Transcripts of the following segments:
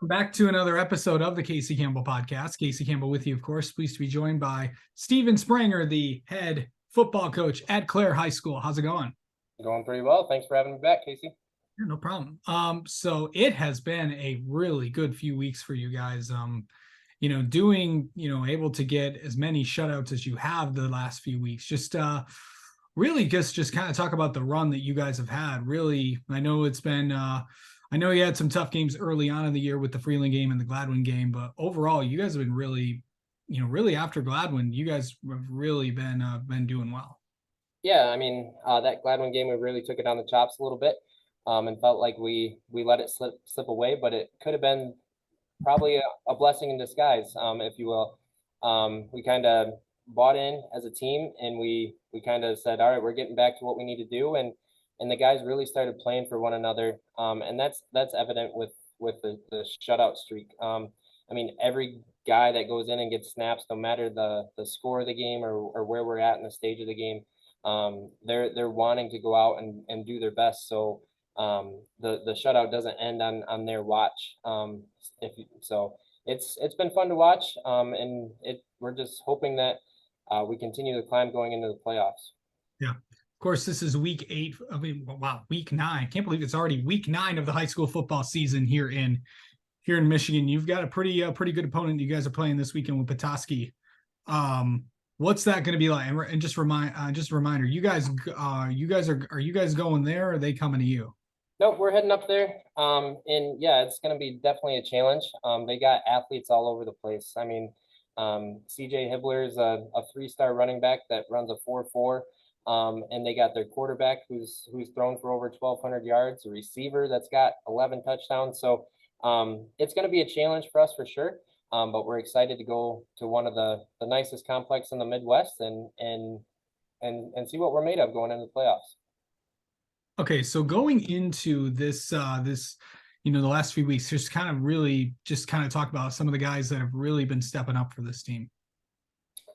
Back to another episode of the Casey Campbell podcast. Casey Campbell with you, of course. Pleased to be joined by Steven Spranger, the head football coach at Clare High School. How's it going? Going pretty well. Thanks for having me back, Casey. Yeah, no problem. So it has been a really good few weeks for you guys. Able to get as many shutouts as you have the last few weeks. Really just kind of talk about the run that you guys have had. Really, I know it's been I know you had some tough games early on in the year with the Freeland game and the Gladwin game, but overall, you guys have been really after Gladwin, you guys have really been doing well. Yeah, that Gladwin game, we really took it on the chops a little bit, and felt like we let it slip away, but it could have been probably a blessing in disguise, if you will. We kind of bought in as a team, and we kind of said, all right, we're getting back to what we need to do, and the guys really started playing for one another, and that's evident with the shutout streak. Every guy that goes in and gets snaps, no matter the score of the game or where we're at in the stage of the game, they're wanting to go out and do their best. So the shutout doesn't end on their watch. So it's been fun to watch, and we're just hoping that we continue to climb going into the playoffs. Yeah. Of course, this is week 8. I mean, wow, week 9. I can't believe it's already week 9 of the high school football season here in Michigan. You've got a pretty good opponent you guys are playing this weekend with Petoskey. What's that going to be like? And just a reminder, are you guys going there, or are they coming to you? No, we're heading up there. And yeah, it's going to be definitely a challenge. They got athletes all over the place. CJ Hibbler is a 3-star running back that runs a 4.4. And they got their quarterback who's thrown for over 1,200 yards, a receiver that's got 11 touchdowns. So it's going to be a challenge for us for sure. But we're excited to go to one of the nicest complex in the Midwest and see what we're made of going into the playoffs. Okay, so going into the last few weeks, just kind of talk about some of the guys that have really been stepping up for this team.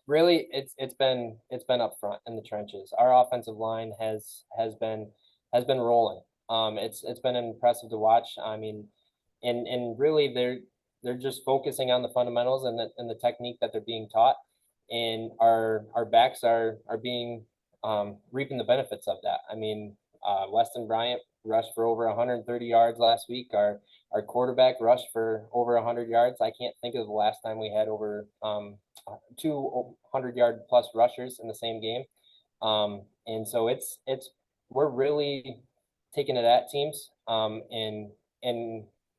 Really, it's been up front in the trenches. Our offensive line has been rolling. It's been impressive to watch. And really they're just focusing on the fundamentals and the technique that they're being taught, and our backs are being reaping the benefits of that. Weston Bryant rushed for over 130 yards last week. Our quarterback rushed for over 100 yards. I can't think of the last time we had over 200-yard plus rushers in the same game. And so we're really taking it at teams. And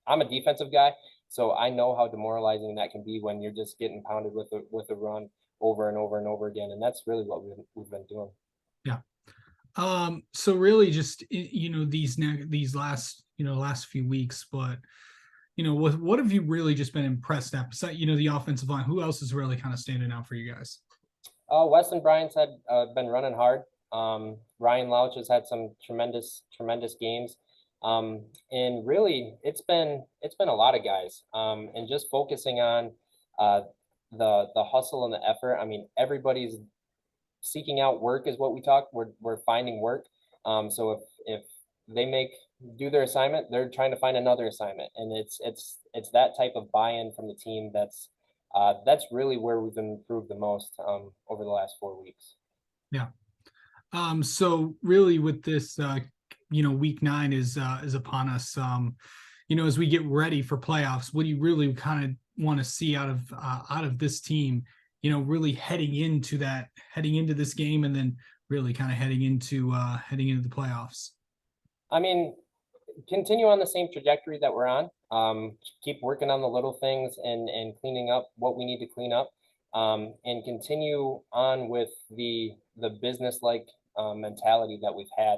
I'm a defensive guy, so I know how demoralizing that can be when you're just getting pounded with a run over and over and over again. And that's really what we've been doing. Yeah. So really just, these last few weeks, but, what have you really just been impressed at? Besides, the offensive line, who else is really kind of standing out for you guys? Weston Bryant's had been running hard. Ryan Lauch has had some tremendous games. And really it's been a lot of guys. And just focusing on the hustle and the effort. Everybody's seeking out work is what we talk. We're finding work. So if they do their assignment, they're trying to find another assignment, and it's that type of buy-in from the team that's really where we've improved the most over the last 4 weeks. Yeah. So really with this, week 9 is upon us. As we get ready for playoffs, what do you really kind of want to see out of this team? Really heading into this game, and then really kind of heading into the playoffs. Continue on the same trajectory that we're on. Keep working on the little things and cleaning up what we need to clean up, and continue on with the business like mentality that we've had.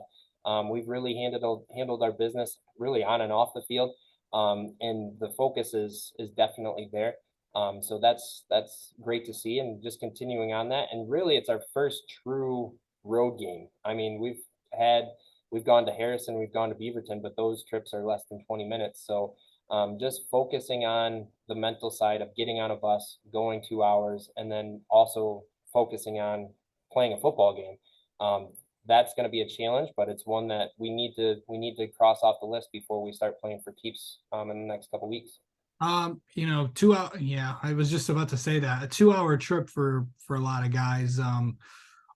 We've really handled our business really on and off the field, and the focus is definitely there. So that's great to see, and just continuing on that. And really, it's our first true road game. We've gone to Harrison, we've gone to Beaverton, but those trips are less than 20 minutes. So just focusing on the mental side of getting on a bus, going 2 hours, and then also focusing on playing a football game. That's going to be a challenge, but it's one that we need to cross off the list before we start playing for keeps in the next couple weeks. You know, 2 hour. Yeah, I was just about to say that a 2 hour trip for a lot of guys.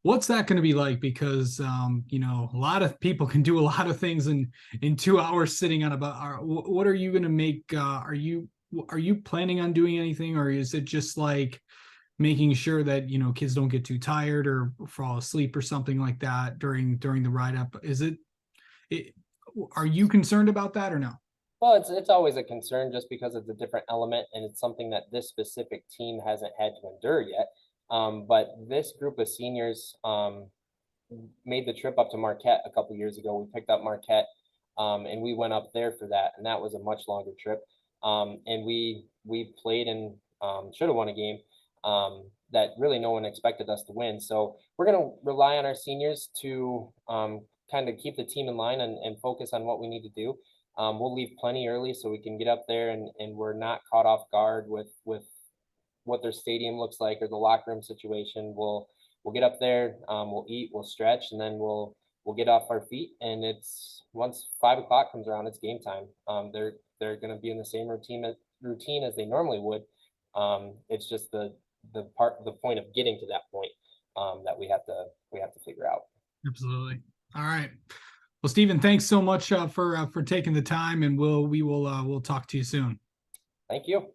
What's that going to be like? Because you know, a lot of people can do a lot of things in 2 hours sitting on about. What are you going to make? Are you planning on doing anything, or is it just like making sure that you know kids don't get too tired or fall asleep or something like that during the ride up? It are you concerned about that or no? Well, it's always a concern just because it's a different element and it's something that this specific team hasn't had to endure yet. But this group of seniors made the trip up to Marquette a couple years ago. We picked up Marquette, and we went up there for that, and that was a much longer trip. And we played and should have won a game that really no one expected us to win. So we're going to rely on our seniors to kind of keep the team in line and focus on what we need to do. We'll leave plenty early so we can get up there and we're not caught off guard with what their stadium looks like or the locker room situation. We'll get up there, we'll eat, we'll stretch, and then we'll get off our feet. And it's once 5 o'clock comes around, it's game time. They're going to be in the same routine as they normally would. It's just the point of getting to that point that we have to figure out. Absolutely. All right. Well, Stephen, thanks so much for taking the time, and we'll talk to you soon. Thank you.